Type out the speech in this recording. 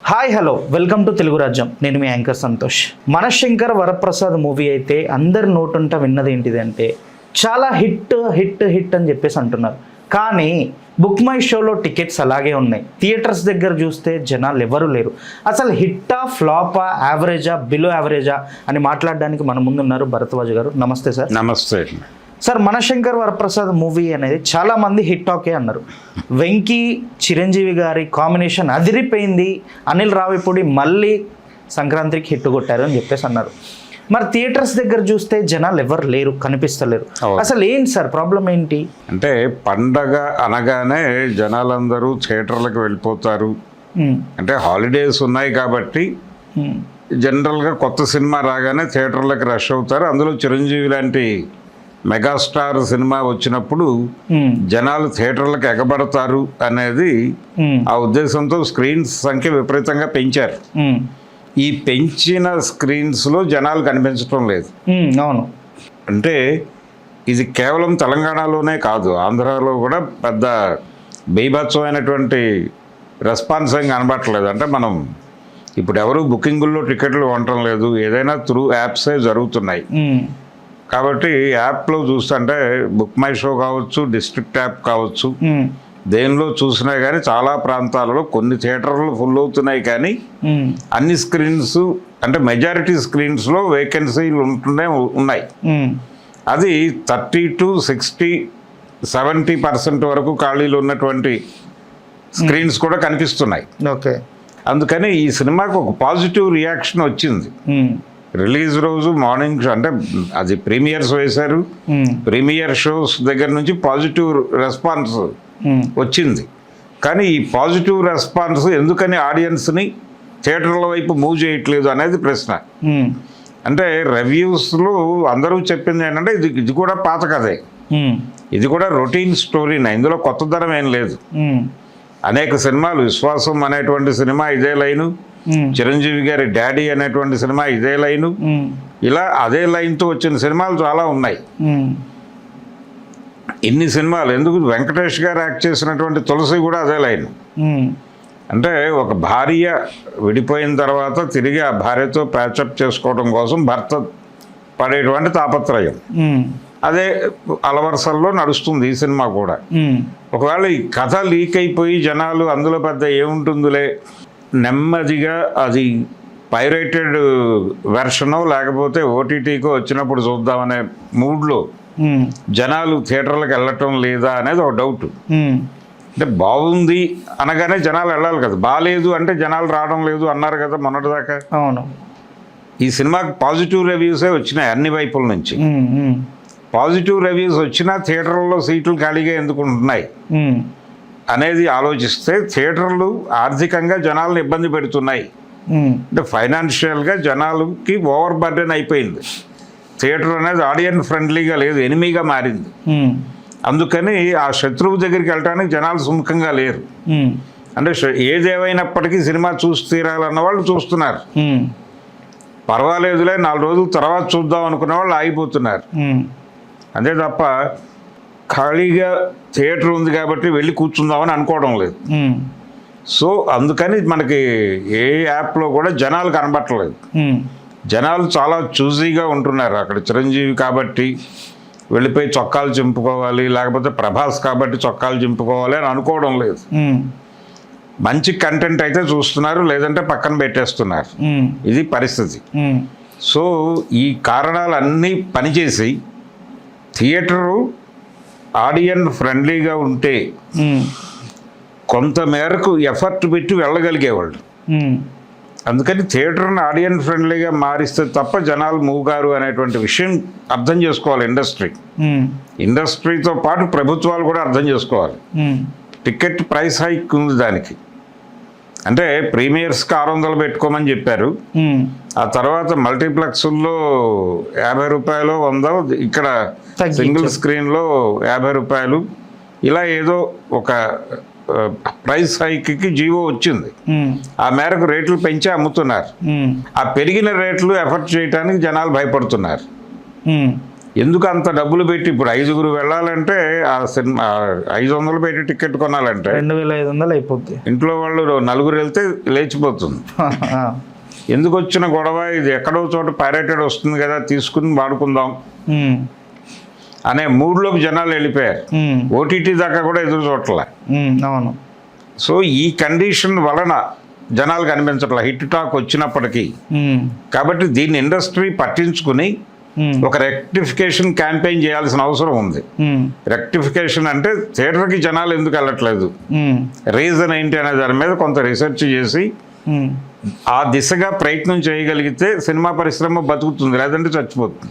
Hi hello welcome to Telugu రాజ్యం. నేను మీ anchor Santosh. Manashankar Varaprasad movie అయితే అందరి నోటుంట విన్నది ఏంటిది అంటే చాలా హిట్ హిట్ హిట్ అని చెప్పేసి అంటున్నారు. కానీ బుక్ మై షోలో టికెట్స్ అలాగే ఉన్నాయి. థియేటర్స్ దగ్గర చూస్తే జనాలు ఎవరు లేరు. అసలు హిట్టా ఫ్లాపా యావరేజా బిలో యావరేజా అని మాట్లాడడానికి మన ముందున్నారు భరద్వాజ్ గారు. నమస్తే సార్. నమస్తే సార్. మనశంకర్ వరప్రసాద్ మూవీ అనేది చాలామంది హిట్ టాకే అన్నారు. వెంకీ చిరంజీవి గారి కాంబినేషన్ అదిరిపోయింది, అనిల్ రావిపూడి మళ్ళీ సంక్రాంతికి హిట్ కొట్టారు అని చెప్పేసి అన్నారు. మరి థియేటర్స్ దగ్గర చూస్తే జనాలు ఎవరు లేరు, కనిపిస్తలేరు. అసలు ఏంటి సార్ ప్రాబ్లం ఏంటి? అంటే పండగ అనగానే జనాలందరూ థియేటర్లకు వెళ్ళిపోతారు. అంటే హాలిడేస్ ఉన్నాయి కాబట్టి జనరల్గా కొత్త సినిమా రాగానే థియేటర్లకు రష్ అవుతారు. అందులో చిరంజీవి లాంటి మెగాస్టార్ సినిమా వచ్చినప్పుడు జనాలు థియేటర్లకు ఎగబడతారు అనేది ఆ ఉద్దేశంతో స్క్రీన్స్ సంఖ్య విపరీతంగా పెంచారు. ఈ పెంచిన స్క్రీన్స్లో జనాలు కనిపించడం లేదు. అవును. అంటే ఇది కేవలం తెలంగాణలోనే కాదు, ఆంధ్రాలో కూడా పెద్ద బీభత్సమైనటువంటి రెస్పాన్స్ ఏం కనబట్టలేదు. అంటే మనం ఇప్పుడు ఎవరు బుకింగుల్లో టికెట్లు కొనటం లేదు, ఏదైనా త్రూ యాప్సే జరుగుతున్నాయి. కాబట్టి యాప్లో చూస్తుంటే బుక్ మై షో కావచ్చు, డిస్ట్రిక్ట్ యాప్ కావచ్చు, దేనిలో చూసినా కానీ చాలా ప్రాంతాలలో కొన్ని థియేటర్లు ఫుల్ అవుతున్నాయి. కానీ అన్ని స్క్రీన్స్ అంటే మెజారిటీ స్క్రీన్స్లో వేకెన్సీలు ఉన్నాయి. అది 30 to 60, 70% వరకు ఖాళీలు ఉన్నటువంటి స్క్రీన్స్ కూడా కనిపిస్తున్నాయి. ఓకే. అందుకని ఈ సినిమాకు ఒక పాజిటివ్ రియాక్షన్ వచ్చింది. రిలీజ్ రోజు మార్నింగ్ షో అంటే అది ప్రీమియర్స్ వేశారు. ప్రీమియర్ షోస్ దగ్గర నుంచి పాజిటివ్ రెస్పాన్స్ వచ్చింది. కానీ ఈ పాజిటివ్ రెస్పాన్స్ ఎందుకని ఆడియన్స్ని థియేటర్ల వైపు మూవ్ చేయట్లేదు అనేది ప్రశ్న. అంటే రివ్యూస్లో అందరూ చెప్పింది ఏంటంటే ఇది కూడా పాత కథే, ఇది కూడా రొటీన్ స్టోరీనే, ఇందులో కొత్తదనం ఏం లేదు. అనేక సినిమాలు, విశ్వాసం అనేటువంటి సినిమా ఇదే లైను, చిరంజీవి గారి డాడీ అనేటువంటి సినిమా ఇదే లైను, ఇలా అదే లైన్తో వచ్చిన సినిమాలు చాలా ఉన్నాయి. ఇన్ని సినిమాలు ఎందుకు, వెంకటేష్ గారు యాక్ట్ చేసినటువంటి తులసి కూడా అదే లైన్. అంటే ఒక భార్య విడిపోయిన తర్వాత తిరిగి ఆ భార్యతో ప్యాచప్ చేసుకోవడం కోసం భర్త పడేటువంటి తాపత్రయం, అదే అలవరసల్లో నడుస్తుంది ఈ సినిమా కూడా. ఒకవేళ ఈ కథ లీక్ అయిపోయి జనాలు అందులో పెద్ద ఏముంటుందిలే, నెమ్మదిగా అది పైరేటెడ్ వెర్షనో లేకపోతే ఓటీటీకో వచ్చినప్పుడు చూద్దామనే మూడ్లో జనాలు థియేటర్లకు వెళ్ళటం లేదా అనేది ఒక డౌట్. అంటే బాగుంది అనగానే జనాలు వెళ్ళాలి కదా, బాగాలేదు అంటే జనాలు రావడం లేదు అన్నారు కదా మొన్నటిదాకా. అవును. ఈ సినిమాకి పాజిటివ్ రివ్యూసే వచ్చినాయి అన్ని వైపుల నుంచి. పాజిటివ్ రివ్యూస్ వచ్చినా థియేటర్లో సీట్లు ఖాళీగా ఎందుకు ఉంటున్నాయి అనేది ఆలోచిస్తే థియేటర్లు ఆర్థికంగా జనాలను ఇబ్బంది పెడుతున్నాయి. అంటే ఫైనాన్షియల్గా జనాలకి ఓవర్ బర్డెన్ అయిపోయింది. థియేటర్ అనేది ఆడియన్స్ ఫ్రెండ్లీగా లేదు, ఎనిమీగా మారింది. అందుకని ఆ శత్రువు దగ్గరికి వెళ్ళడానికి జనాలు సుముఖంగా లేరు. అంటే ఏదేమైనప్పటికీ సినిమా చూసి తీరాలన్న వాళ్ళు చూస్తున్నారు. పర్వాలేదులే 4 రోజుల తర్వాత చూద్దాం అనుకునే వాళ్ళు ఆగిపోతున్నారు. అంతే తప్ప ఖాళీగా థియేటర్ ఉంది కాబట్టి వెళ్ళి కూర్చుందామని అనుకోవడం లేదు. సో అందుకని మనకి ఏ యాప్లో కూడా జనాలు కనబట్టలేదు. జనాలు చాలా చూజీగా ఉంటున్నారు. అక్కడ చిరంజీవి కాబట్టి వెళ్ళిపోయి చొక్కాలు చింపుకోవాలి, లేకపోతే ప్రభాస్ కాబట్టి చొక్కాలు చింపుకోవాలి అని అనుకోవడం లేదు. మంచి కంటెంట్ అయితే చూస్తున్నారు, లేదంటే పక్కన పెట్టేస్తున్నారు. ఇది పరిస్థితి. సో ఈ కారణాలన్నీ పనిచేసి థియేటరు ఆడియన్ ఫ్రెండ్లీగా ఉంటే కొంత మేరకు ఎఫర్ట్ పెట్టి వెళ్ళగలిగేవాళ్ళు. అందుకని థియేటర్ని ఆడియన్ ఫ్రెండ్లీగా మారిస్తే తప్ప జనాలు మూవ్ గారు అనేటువంటి విషయం అర్థం చేసుకోవాలి ఇండస్ట్రీ. ఇండస్ట్రీతో పాటు ప్రభుత్వాలు కూడా అర్థం చేసుకోవాలి. టికెట్ ప్రైస్ హైక్ ఉంది దానికి. అంటే ప్రీమియర్స్కి 600 పెట్టుకోమని చెప్పారు. ఆ తర్వాత మల్టీప్లెక్స్లో 50 రూపాయలు 100, ఇక్కడ సింగిల్ స్క్రీన్లో 50 రూపాయలు, ఇలా ఏదో ఒక ప్రైస్ హైక్కి జీవో వచ్చింది. ఆ మేరకు రేట్లు పెంచి అమ్ముతున్నారు. ఆ పెరిగిన రేట్లు ఎఫర్ట్ చేయడానికి జనాలు భయపడుతున్నారు. ఎందుకు అంత డబ్బులు పెట్టి ఇప్పుడు 5గురు వెళ్ళాలంటే ఆ సినిమా 500 పెట్టి టికెట్ కొనాలంటే 2500 అయిపోద్ది. ఇంట్లో వాళ్ళు 4 వెళ్తే లేచిపోతుంది. ఎందుకు వచ్చిన గొడవ, ఇది ఎక్కడో చోట పైరేటెడ్ వస్తుంది కదా తీసుకుని వాడుకుందాం ఉమ్, అనే మూడ్లోకి జనాలు వెళ్ళిపోయారు. ఉమ్, ఓటీటీ దాకా కూడా ఎదురు చూడలే. అవును. సో ఈ కండిషన్ వలన జనాలు కనిపించట్లే హిట్ టాక్ వచ్చినప్పటికీ. ఉమ్, కాబట్టి దీన్ని ఇండస్ట్రీ పట్టించుకుని ఉమ్, ఒక రెక్టిఫికేషన్ క్యాంపెయిన్ చేయాల్సిన అవసరం ఉంది. ఉమ్, రెక్టిఫికేషన్ అంటే థియేటర్కి జనాలు ఎందుకు వెళ్ళట్లేదు, ఉమ్, రీజన్ ఏంటి అనే దాని మీద కొంత రీసెర్చ్ చేసి ఉమ్. ఆ దిశగా ప్రయత్నం చేయగలిగితే సినిమా పరిశ్రమ బతుకుతుంది, లేదంటే చచ్చిపోతుంది.